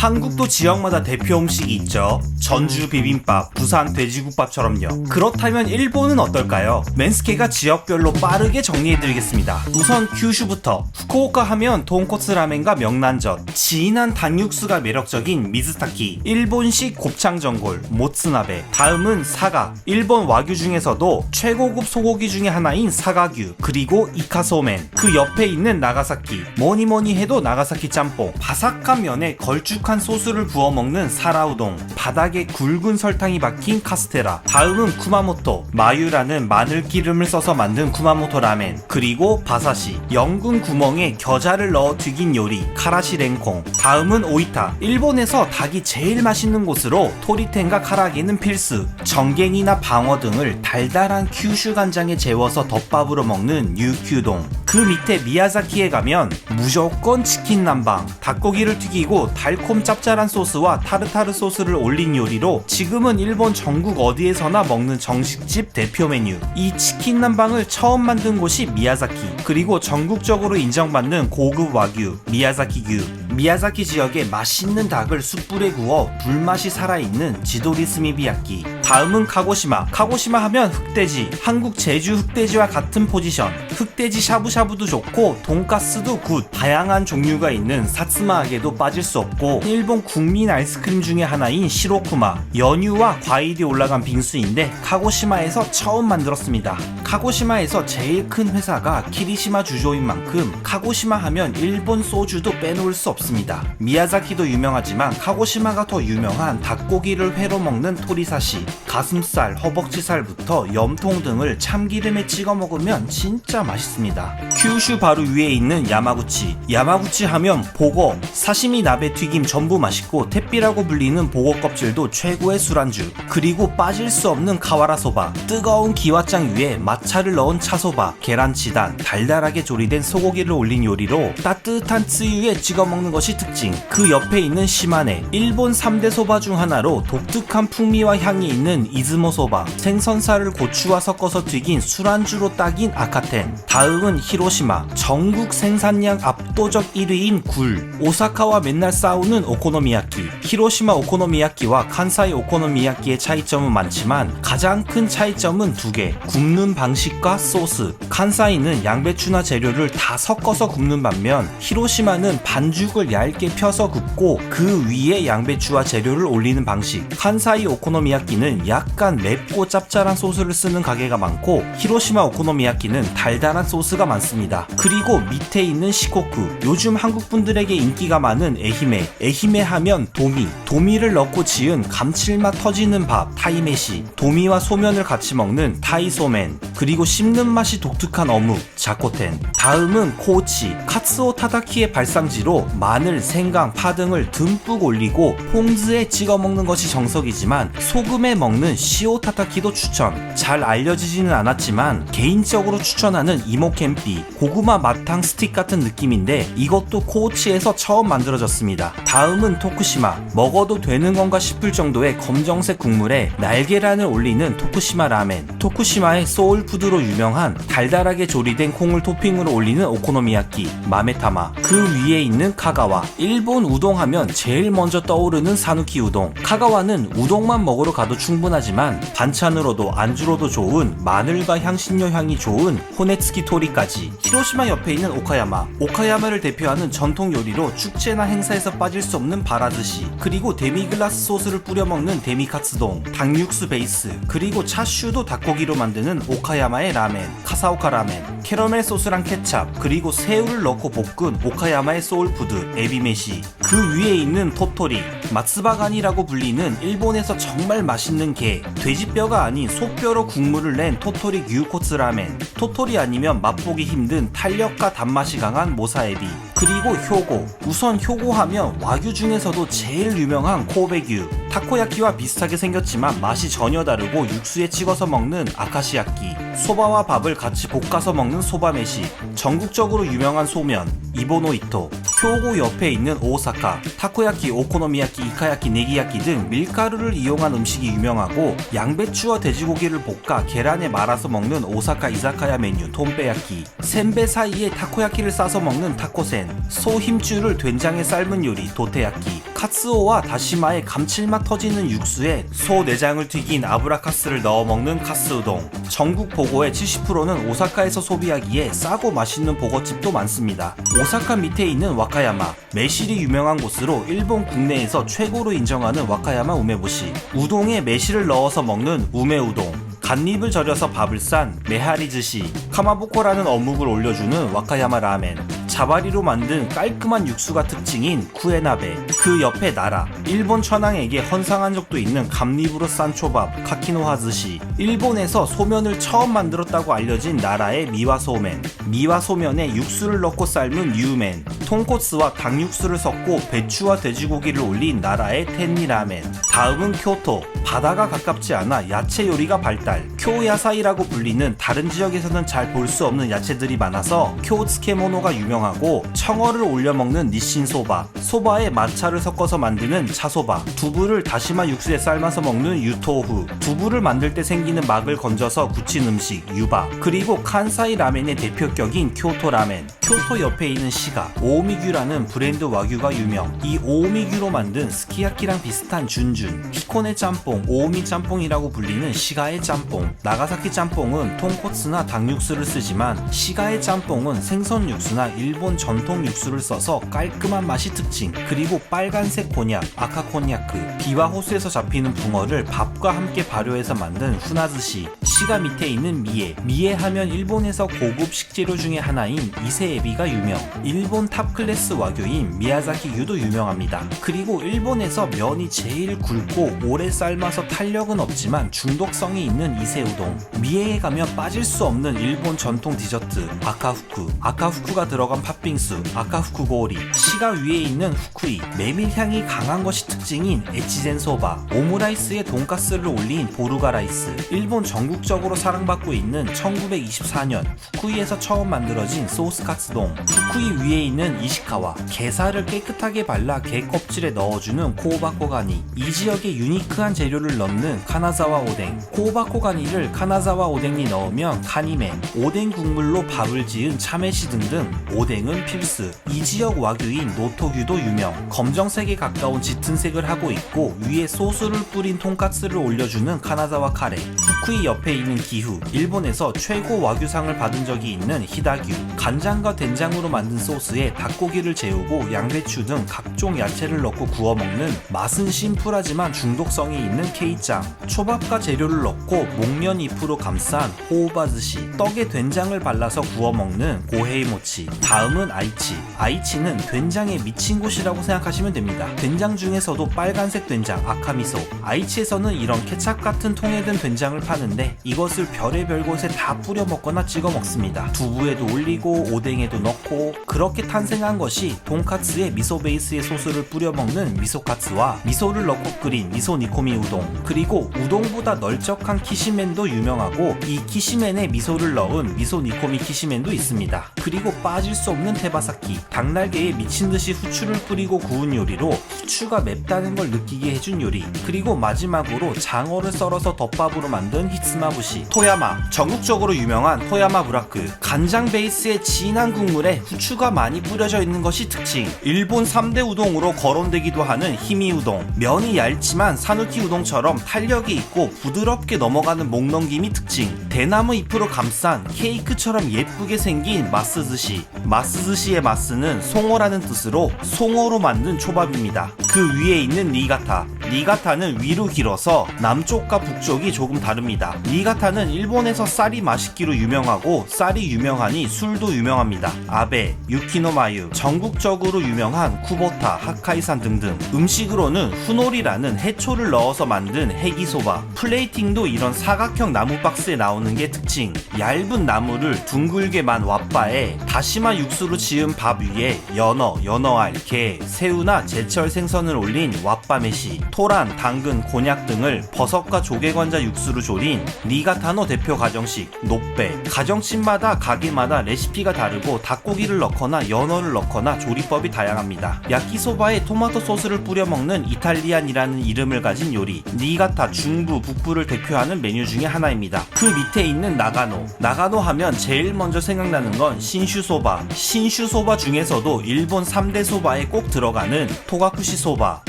한국도 지역마다 대표 음식이 있죠. 전주 비빔밥, 부산 돼지국밥처럼요. 그렇다면 일본은 어떨까요? 맨스케가 지역별로 빠르게 정리해드리겠습니다. 우선 큐슈부터. 후쿠오카 하면 돈코츠 라멘과 명란젓, 진한 닭육수가 매력적인 미즈타키, 일본식 곱창전골, 모츠나베. 다음은 사각. 일본 와규 중에서도 최고급 소고기 중에 하나인 사가규, 그리고 이카소멘. 그 옆에 있는 나가사키. 뭐니뭐니 해도 나가사키 짬뽕. 바삭한 면에 걸쭉한 소스를 부어 먹는 사라우동. 바닥에 굵은 설탕이 박힌 카스테라. 다음은 쿠마모토. 마유라는 마늘기름을 써서 만든 쿠마모토 라멘. 그리고 바사시. 연근 구멍에 겨자를 넣어 튀긴 요리. 카라시 랭콩. 다음은 오이타. 일본에서 닭이 제일 맛있는 곳으로 토리텐과 카라게는 필수. 정갱이나 방어 등을 달달한 큐슈 간장에 재워서 덮밥으로 먹는 유큐동. 그 밑에 미야자키에 가면 무조건 치킨 남방. 닭고기를 튀기고 달콤 짭짤한 소스와 타르타르 소스를 올린 요리로 지금은 일본 전국 어디에서나 먹는 정식집 대표 메뉴. 이 치킨 남방을 처음 만든 곳이 미야자키. 그리고 전국적으로 인정받는 고급 와규 미야자키규. 미야자키 지역에 맛있는 닭을 숯불에 구워 불맛이 살아있는 지도리 스미비야끼. 다음은 카고시마. 카고시마 하면 흑돼지. 한국 제주 흑돼지와 같은 포지션. 흑돼지 샤브샤브도 좋고 돈가스도 굿. 다양한 종류가 있는 사츠마하게도 빠질 수 없고 일본 국민 아이스크림 중에 하나인 시로쿠마. 연유와 과일이 올라간 빙수인데 카고시마에서 처음 만들었습니다. 카고시마에서 제일 큰 회사가 키리시마 주조인 만큼 카고시마 하면 일본 소주도 빼놓을 수 없습니다. 미야자키도 유명하지만 카고시마가 더 유명한 닭고기를 회로 먹는 토리사시. 가슴살, 허벅지살부터 염통 등을 참기름에 찍어 먹으면 진짜 맛있습니다. 큐슈 바로 위에 있는 야마구치. 야마구치 하면 보거, 사시미 나베 튀김 전부 맛있고 택비라고 불리는 보거 껍질도 최고의 술안주. 그리고 빠질 수 없는 카와라소바. 뜨거운 기와장 위에 마차를 넣은 차소바, 계란치단, 달달하게 조리된 소고기를 올린 요리로 따뜻한 쯔유에 찍어 먹는 것이 특징. 그 옆에 있는 시마네. 일본 3대 소바 중 하나로 독특한 풍미와 향이 있는 이즈모 소바. 생선살을 고추와 섞어서 튀긴 술안주로 딱인 아카텐. 다음은 히로시마. 전국 생산량 압도적 1위인 굴. 오사카와 맨날 싸우는 오코노미야끼. 히로시마 오코노미야끼와 칸사이 오코노미야끼의 차이점은 많지만 가장 큰 차이점은 두 개. 굽는 방식과 소스. 칸사이는 양배추나 재료를 다 섞어서 굽는 반면 히로시마는 반죽을 얇게 펴서 굽고 그 위에 양배추와 재료를 올리는 방식. 칸사이 오코노미야끼는 약간 맵고 짭짤한 소스를 쓰는 가게가 많고 히로시마 오코노미야끼는 달달한 소스가 많습니다. 그리고 밑에 있는 시코쿠. 요즘 한국 분들에게 인기가 많은 에히메. 에히메 하면 도미. 도미를 넣고 지은 감칠맛 터지는 밥 타이메시. 도미와 소면을 같이 먹는 타이소멘. 그리고 씹는 맛이 독특한 어묵 자코텐. 다음은 코우치. 카츠오 타다키의 발상지로 마늘, 생강, 파 등을 듬뿍 올리고 퐁즈에 찍어 먹는 것이 정석이지만 소금에 먹는 시오 타타키도 추천. 잘 알려지지는 않았지만 개인적으로 추천하는 이모캔피. 고구마 마탕 스틱 같은 느낌인데 이것도 코우치에서 처음 만들어졌습니다. 다음은 토쿠시마. 먹어도 되는 건가 싶을 정도의 검정색 국물에 날계란을 올리는 토쿠시마 라멘. 토쿠시마의 소울푸드로 유명한 달달하게 조리된 콩을 토핑으로 올리는 오코노미야끼 마메타마. 그 위에 있는 카가와. 일본 우동 하면 제일 먼저 떠오르는 사누키 우동. 카가와는 우동만 먹으러 가도 충분하지만 반찬으로도 안주로도 좋은 마늘과 향신료 향이 좋은 호네츠키 토리까지. 히로시마 옆에 있는 오카야마. 오카야마를 대표하는 전통 요리로 축제나 행사에서 빠질 수 없는 바라드시. 그리고 데미글라스 소스를 뿌려 먹는 데미카츠동. 닭육수 베이스. 그리고 차슈도 닭고기로 만드는 오카야마의 라멘 카사오카 라멘. 캐러멜 소스랑 케찹 그리고 새우를 넣고 볶은 오카야마의 소울푸드 에비메시. 그 위에 있는 토토리. 마츠바간이라고 불리는 일본에서 정말 맛있는 게 돼지뼈가 아닌 소뼈로 국물을 낸 토토리 gyukots 라멘. 토토리 아니면 맛보기 힘든 탄력과 단맛이 강한 모사에비. 그리고 효고. 우선 효고 하면 와규 중에서도 제일 유명한 코베규. 타코야키와 비슷하게 생겼지만 맛이 전혀 다르고 육수에 찍어서 먹는 아카시야끼. 소바와 밥을 같이 볶아서 먹는 소바메시. 전국적으로 유명한 소면 이보노이토. 효고 옆에 있는 오사카. 타코야키, 오코노미야키, 이카야키, 네기야키 등 밀가루를 이용한 음식이 유명하고 양배추와 돼지고기를 볶아 계란에 말아서 먹는 오사카 이자카야 메뉴 톰베야키. 센베 사이에 타코야키를 싸서 먹는 타코센. 소 힘줄을 된장에 삶은 요리 도테야키. 카츠오와 다시마의 감칠맛 터지는 육수에 소 내장을 튀긴 아브라카스를 넣어 먹는 카스우동. 전국 보고의 70%는 오사카에서 소비하기에 싸고 맛있는 보거집도 많습니다. 오사카 밑에 있는 와카야마, 매실이 유명한 곳으로 일본 국내에서 최고로 인정하는 와카야마 우메보시. 우동에 매실을 넣어서 먹는 우메우동. 갓잎을 절여서 밥을 싼 메하리즈시, 카마보코라는 어묵을 올려주는 와카야마 라멘, 자바리로 만든 깔끔한 육수가 특징인 쿠에나베, 그 옆에 나라, 일본 천황에게 헌상한 적도 있는 감잎으로 싼 초밥 카키노하즈시, 일본에서 소면을 처음 만들었다고 알려진 나라의 미와소멘, 미와소면에 육수를 넣고 삶은 유멘, 통코츠와 닭육수를 섞고 배추와 돼지고기를 올린 나라의 텐니라멘. 다음은 교토, 바다가 가깝지 않아 야채 요리가 발달, 쿄야사이라고 불리는 다른 지역에서는 잘 볼 수 없는 야채들이 많아서 쿄츠케모노가 유명하고, 청어를 올려 먹는 니신소바, 소바에 마차를 섞어서 만드는 차소바, 두부를 다시마 육수에 삶아서 먹는 유토후, 두부를 만들 때 생기는 막을 건져서 굳힌 음식 유바, 그리고 칸사이 라멘의 대표격인 쿄토 라멘. 교토 옆에 있는 시가, 오오미규라는 브랜드 와규가 유명. 이 오오미규로 만든 스키야키랑 비슷한 준준, 히코네 짬뽕, 오오미 짬뽕이라고 불리는 시가의 짬뽕. 나가사키 짬뽕은 통코츠나 닭육수를 쓰지만 시가의 짬뽕은 생선 육수나 일본 전통 육수를 써서 깔끔한 맛이 특징. 그리고 빨간색 곤약, 아카 곤야크, 비와 호수에서 잡히는 붕어를 밥과 함께 발효해서 만든 후나즈시. 시가 밑에 있는 미에, 미에 하면 일본에서 고급 식재료 중에 하나인 이세에비가 유명. 일본 탑클래스 와규인 미야자키 유도 유명합니다. 그리고 일본에서 면이 제일 굵고 오래 삶아서 탄력은 없지만 중독성이 있는 이세우동. 미에에 가면 빠질 수 없는 일본 전통 디저트 아카후쿠, 아카후쿠가 들어간 팥빙수 아카후쿠 고리. 시가 위에 있는 후쿠이, 메밀향이 강한 것이 특징인 에치젠 소바, 오므라이스에 돈가스를 올린 보루가 라이스. 일본 전국적으로 사랑받고 있는 1924년 후쿠이에서 처음 만들어진 소스 카츠동. 후쿠이 위에 있는 이시카와, 게살을 깨끗하게 발라 게 껍질에 넣어주는 코오바코가니. 이 지역에 유니크한 재료를 넣는 카나자와 오뎅. 코오바코가니를 카나자와 오뎅이 넣으면 카니멘, 오뎅 국물로 밥을 지은 참외시 등등 오뎅은 필수. 이 지역 와규인 노토규도 유명. 검정색에 가까운 짙은 색을 하고 있고 위에 소스를 뿌린 돈까스를 올려주는 카나자와 카레. 후쿠이 옆에 있는 기후, 일본에서 최고 와규상을 받은 적이 있는 히다규. 간장과 된장으로 만든 소스에 닭고기를 재우고 양배추 등 각종 야채를 넣고 구워 먹는 맛은 심플하지만 중독성이 있는 케이짱. 초밥과 재료를 넣고 목면 잎으로 감싼 호우바즈시. 떡에 된장을 발라서 구워 먹는 고헤이모치. 다음은 아이치. 아이치는 된장에 미친 곳이라고 생각하시면 됩니다. 된장 중에서도 빨간색 된장 아카미소. 아이치에서는 이런 케찹 같은 통에 든 된장을 파는데 이것을 별의별 곳에 다 뿌려 먹거나 찍어 먹습니다. 두부에도 올리고 오뎅에도 넣고. 그렇게 탄생한 것이 돈카츠에 미소 베이스의 소스를 뿌려 먹는 미소카츠와 미소를 넣고 끓인 미소 니코미 우동, 그리고 우동보다 널쩍한 키시멘도 유명하고 이 키시멘에 미소를 넣은 미소 니코미 키시멘도 있습니다. 그리고 빠질 수 없는 테바사키, 닭날개에 미친듯이 후추를 뿌리고 구운 요리로 후추가 맵다는 걸 느끼게 해준 요리. 그리고 마지막으로 장어를 썰어서 덮밥으로 만든 히츠마부시. 토야마, 전국적으로 유명한 토야마 브라크. 간장 베이스의 진한 국물에 후추가 많이 뿌려져 있는 것이 특징. 일본 3대 우동으로 거론되기도 하는 히미 우동. 면이 얇지만 사누키 우동처럼 탄력이 있고 부드럽게 넘어가는 목넘김이 특징. 대나무 잎으로 감싼 케이크처럼 예쁘게 생긴 마스즈시. 마스즈시의 마스는 송어라는 뜻으로 송어로 만든 초밥입니다. 그 위에 있는 니가타. 니가타는 위로 길어서 남쪽과 북쪽이 조금 다릅니다. 니가타는 일본에서 쌀이 맛있기로 유명하고 쌀이 유명하니 술도 유명합니다. 아베, 유키노마유, 전국적으로 유명한 쿠보타, 하카이산 등등. 음식으로는 후노리라는 해초를 넣어서 만든 해기소바. 플레이팅도 이런 사각형 나무 박스에 나오는 게 특징. 얇은 나무를 둥글게 만 왓바에 다시마 육수로 지은 밥 위에 연어, 연어알, 게, 새우나 제철 생선을 올린 왓바메시. 토란, 당근, 곤약 등을 버섯과 조개관자 육수로 조린 니가타노 대표 가정식 노빼. 가정집마다 가게마다 레시피가 다르고 닭고기를 넣거나 연어를 넣거나 조리법이 다양합니다. 야끼소바에 토마토 소스를 뿌려 먹는 이탈리안이라는 이름을 가진 요리 니가타 중부 북부를 대표하는 메뉴 중에 하나입니다. 그 밑에 있는 나가노 하면 제일 먼저 생각나는 건 신슈소바. 신슈소바 중에서도 일본 3대 소바에 꼭 들어가는 토가쿠시 소바.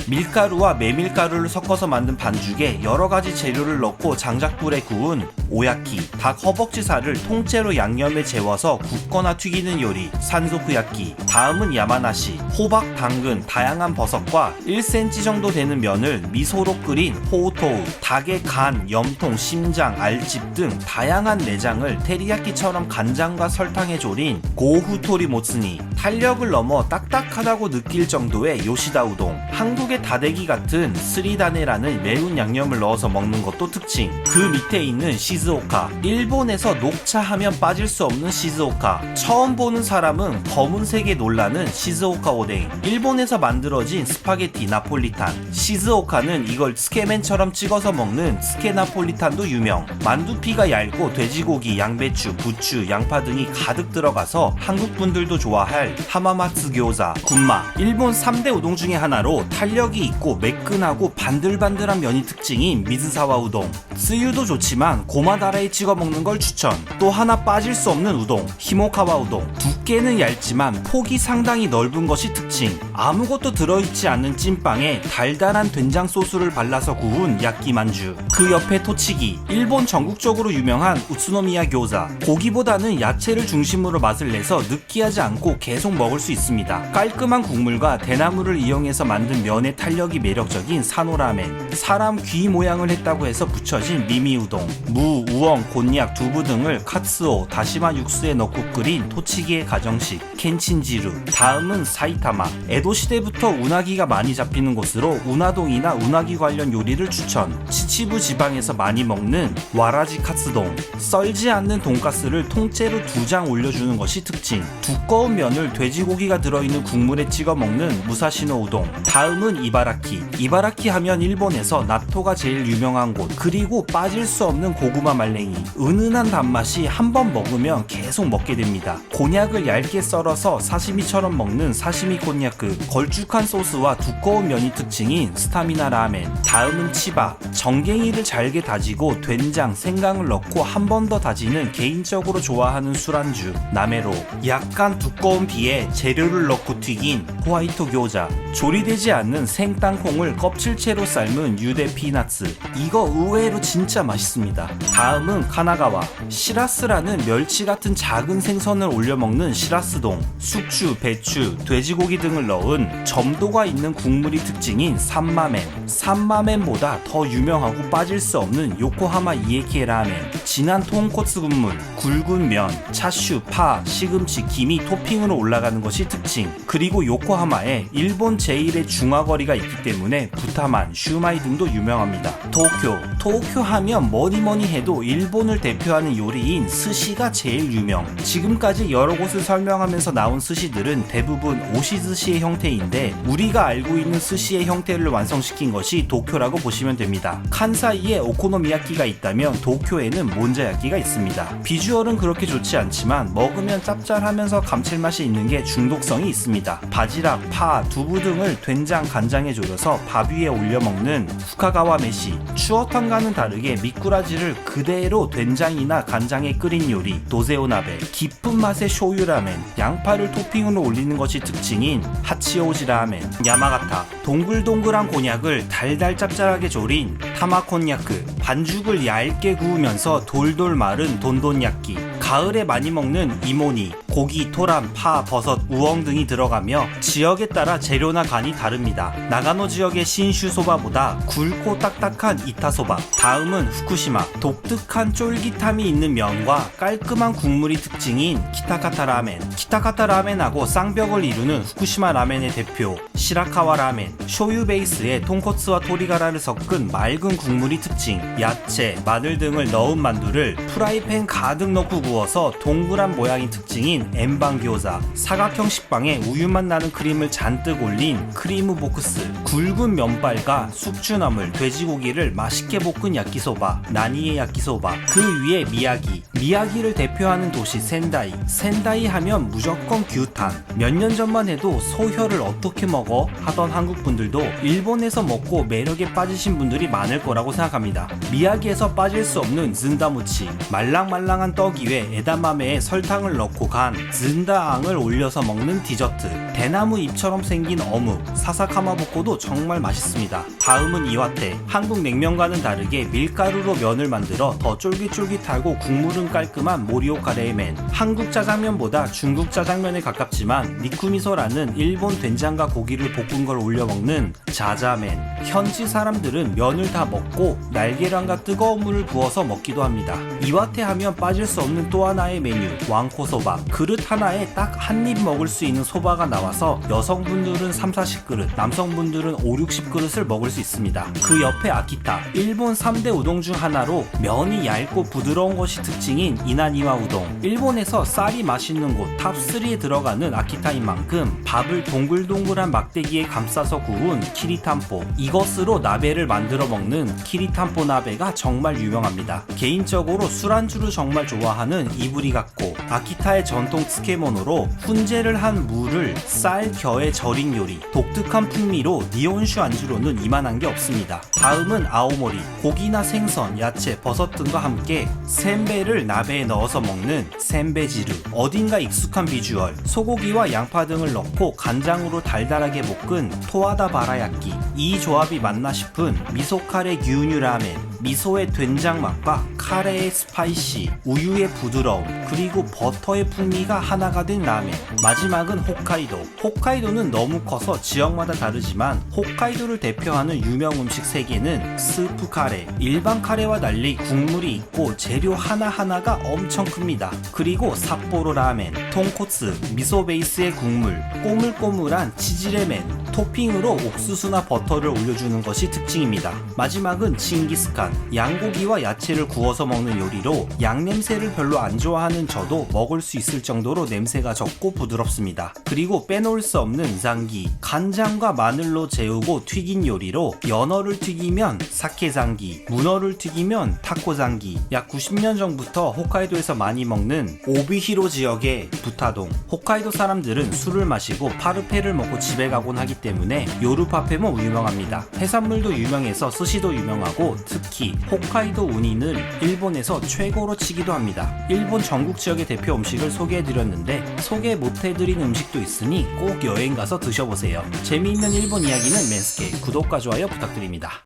밀가루와 메밀가루를 섞어서 만든 반죽에 여러가지 재료를 넣고 장작불에 구운 오야키. 닭 허벅지살을 통째로 양념에 재워서 굽거나 튀기는 요리 산소쿠야키. 다음은 야마나시. 호박, 당근, 다양한 버섯과 1cm 정도 되는 면을 미소로 끓인 호우토우. 닭의 간, 염통, 심장, 알집 등 다양한 내장을 테리야끼처럼 간장과 설탕에 졸인 고후토리 모츠니. 탄력을 넘어 딱딱하다고 느낄 정도의 요시다 우동. 한국의 다대기 같은 스리다네라는 매운 양념을 넣어서 먹는 것도 특징. 그 밑에 있는 시즈오카. 일본에서 녹차 하면 빠질 수 없는 시즈오카. 처음 보는 사람은 검은색에 놀라는 시즈오카 오뎅. 일본에서 만들어진 스파게티 나폴리탄. 시즈오카는 이걸 스케맨처럼 찍어서 먹는 스케 나폴리탄도 유명. 만두피가 얇고 돼지고기, 양배추, 부추, 양파 등이 가득 들어가서 한국 분들도 좋아할 하마마츠 교자. 군마. 일본 3대 우동 중에 하나로 탄력이 있고 매끈하고 반들반들한 면이 특징인 미즈사와 우동. 쓰유도 좋지만 고마다라에 찍어 먹는 걸 추천. 또 하나 빠질 수 없는 우동 히모카와 우동. 두께는 얇지만 폭이 상당히 넓은 것이 특징. 아무것도 들어있지 않는 찐빵에 달달한 된장 소스를 발라서 구운 야끼만주. 그 옆에 토치기. 일본 전국적으로 유명한 우츠노미야 교자. 고기보다는 야채를 중심으로 맛을 내서 느끼하지 않고 계속 먹을 수 있습니다. 깔끔한 국물과 대나무를 이용해서 만든 면의 탄력이 매력적인 사노라멘. 사람 귀 모양을 했다고 해서 붙여진 미미우동. 무, 우엉, 곤약, 두부 등을 카츠오, 다시마 육수에 넣고 끓인 토치기의 가정식 켄친지루. 다음은 사이타마. 에도 시대부터 운하기가 많이 잡히는 곳으로 운하동이나 운하기 관련 요리를 추천. 치치부 지방에서 많이 먹는 와라지 카츠동. 썰지 않는 돈가스를 통째로 2장 올려주는 것이 특징. 두꺼운 면을 돼지고기가 들어있는 국물에 찍어 먹는 무사시노 우동. 다음은 이바라키. 이바라키 하면 일본에서 나토가 제일 유명한 곳. 그리고 빠질 수 없는 고구마 말랭이. 은은한 단맛이 한번 먹으면 계속 먹게 됩니다. 곤약을 얇게 썰어서 사시미처럼 먹는 사시미 곤야크. 걸쭉한 소스와 두꺼운 면이 특징인 스타미나 라멘. 다음은 치바. 정갱이를 잘게 다지고 된장, 생강을 넣고 한 번 더 다지는 개인적으로 좋아하는 술안주 나메로. 약간 두꺼운 비에 재료를 넣고 튀긴 호와이토 교자. 조리되지 않는 생땅콩을 껍질채로 삶은 유대 피나츠. 이거 의외로 진짜 맛있습니다. 다음은 카나가와. 시라스라는 멸치 같은 작은 생선을 올려 먹는 시라스동. 숙주, 배추, 돼지고기 등을 넣은 점도가 있는 국물이 특징인 산마멘. 산마멘보다 더 유명하고 빠질 수 없는 요코하마 이에키에 라멘. 진한 통코츠 국물, 굵은 면, 차슈, 파, 시금치, 김이 토핑으로 올라가는 것이 특징. 그리고 요코하마에 일본 제1의 중화거리가 있기 때문에 부타만, 슈마이 등도 유명합니다. 도쿄 하면 뭐니뭐니 해도 일본을 대표하는 요리인 스시가 제일 유명. 지금까지 여러 곳을 설명하면서 나온 스시들은 대부분 오시스시의 형태인데 우리가 알고 있는 스시의 형태를 완성시킨 것이 도쿄라고 보시면 됩니다. 칸사이에 오코노미야끼가 있다면 도쿄에는 몬자야끼가 있습니다. 비주얼은 그렇게 좋지 않지만 먹으면 짭짤하면서 감칠맛이 있는 게 중독성이 있습니다. 바지락, 파, 두부 등을 된장, 간장에 졸여서 밥 위에 올려 먹는 후카가와 메시. 추어탕과는 다르게 미꾸라지를 그대로 된장이나 간장에 끓인 요리 도세오나베. 깊은 맛의 쇼유라멘. 양파를 토핑으로 올리는 것이 특징인 하치오지 라멘. 야마가타. 동글동글한 곤약을 달달 짭짤하게 졸인 타마콘야크. 반죽을 얇게 구우면서 돌돌 마른 돈돈야끼. 가을에 많이 먹는 이모니. 고기, 토란, 파, 버섯, 우엉 등이 들어가며 지역에 따라 재료나 간이 다릅니다. 나가노 지역의 신슈소바보다 굵고 딱딱한 이타소바. 다음은 후쿠시마. 독특한 쫄깃함이 있는 면과 깔끔한 국물이 특징인 키타카타 라멘. 키타카타 라멘하고 쌍벽을 이루는 후쿠시마 라멘의 대표 시라카와 라멘. 쇼유 베이스에 통코츠와 토리가라를 섞은 맑은 국물이 특징. 야채, 마늘 등을 넣은 만두를 프라이팬 가득 넣고 구워서 동그란 모양이 특징인 메뉴인 엔방 교자, 사각형 식빵에 우유맛 나는 크림을 잔뜩 올린 크리무 보크스, 굵은 면발과 숙주나물, 돼지고기를 맛있게 볶은 야끼소바, 나니에 야끼소바, 그 위에 미야기를 대표하는 도시 센다이 하면 무조건 규탄. 몇 년 전만 해도 소혀를 어떻게 먹어? 하던 한국분들도 일본에서 먹고 매력에 빠지신 분들이 많을 거라고 생각합니다. 미야기에서 빠질 수 없는 즈ን다무치, 말랑말랑한 떡 위에 에다마메에 설탕을 넣고 간 즈ን다앙을 올려서 먹는 디저트, 대나무 잎처럼 생긴 어묵, 사사카마보코도 정말 맛있습니다. 다음은 이와테. 한국 냉면과는 다르게 밀가루로 면을 만들어 더 쫄깃쫄깃하고 국물은 깔끔한 모리오카레의 맨. 한국 짜장면보다 중국 짜장면에 가깝지만 니쿠미소라는 일본 된장과 고기를 볶은 걸 올려 먹는 자자맨. 현지 사람들은 면을 다 먹고 날계란과 뜨거운 물을 부어서 먹기도 합니다. 이와테 하면 빠질 수 없는 또 하나의 메뉴, 왕코소바. 그릇 하나에 딱 한 입 먹을 수 있는 소바가 나와서 여성분들은 3-40그릇, 남성분들은 5-60그릇을 먹을 수 있습니다. 그 옆에 아키타. 일본 3대 우동 중 하나로 면이 얇고 부드러운 것이 특징인 이나니와 우동. 일본에서 쌀이 맛있는 곳 탑3에 들어가는 아키타인 만큼 밥을 동글동글한 막대기에 감싸서 구운 키리탄포. 이것으로 나베를 만들어 먹는 키리탄포 나베가 정말 유명합니다. 개인적으로 술안주를 정말 좋아하는 이부리가코. 아키타의 전통 츠케모노로 훈제를 한 무를 쌀 겨에 절인 요리. 독특한 풍미로 니온슈 안주로는 이만한 게 없습니다. 다음은 아오모리. 고기나 생선, 야채, 버섯 등과 함께 센베를 나베에 넣어서 먹는 센베지르. 어딘가 익숙한 비주얼. 소고기와 양파 등을 넣고 간장으로 달달하게 볶은 토하다 바라야끼. 이 조합이 맞나 싶은 미소카레 gyunyu 라멘. 미소의 된장 맛과 카레의 스파이시, 우유의 부드러움, 그리고 버터의 풍미가 하나가 된 라멘. 마지막은 홋카이도. 홋카이도는 너무 커서 지역마다 다르지만 홋카이도를 대표하는 유명 음식 3개는 스프 카레. 일반 카레와 달리 국물이 있고 재료 하나하나가 엄청 큽니다. 그리고 삿포로 라멘, 통코츠, 미소 베이스의 국물, 꼬물꼬물한 치즈레멘, 토핑으로 옥수수나 버터를 올려주는 것이 특징입니다. 마지막은 징기스칸. 양고기와 야채를 구워서 먹는 요리로 양냄새를 별로 안 좋아하는 저도 먹을 수 있을 정도로 냄새가 적고 부드럽습니다. 그리고 빼놓을 수 없는 장기. 간장과 마늘로 재우고 튀긴 요리로 연어를 튀기면 사케장기, 문어를 튀기면 타코장기. 약 90년 전부터 홋카이도에서 많이 먹는 오비히로 지역의 부타동. 홋카이도 사람들은 술을 마시고 파르페를 먹고 집에 가곤 하기 때문에 요루파페も 유명합니다. 해산물도 유명해서 스시도 유명하고 특히 홋카이도 우니는 일본에서 최고로 치기도 합니다. 일본 전국 지역의 대표 음식을 소개해드렸는데 소개 못해드린 음식도 있으니 꼭 여행 가서 드셔보세요. 재미있는 일본 이야기는 맨스케 구독과 좋아요 부탁드립니다.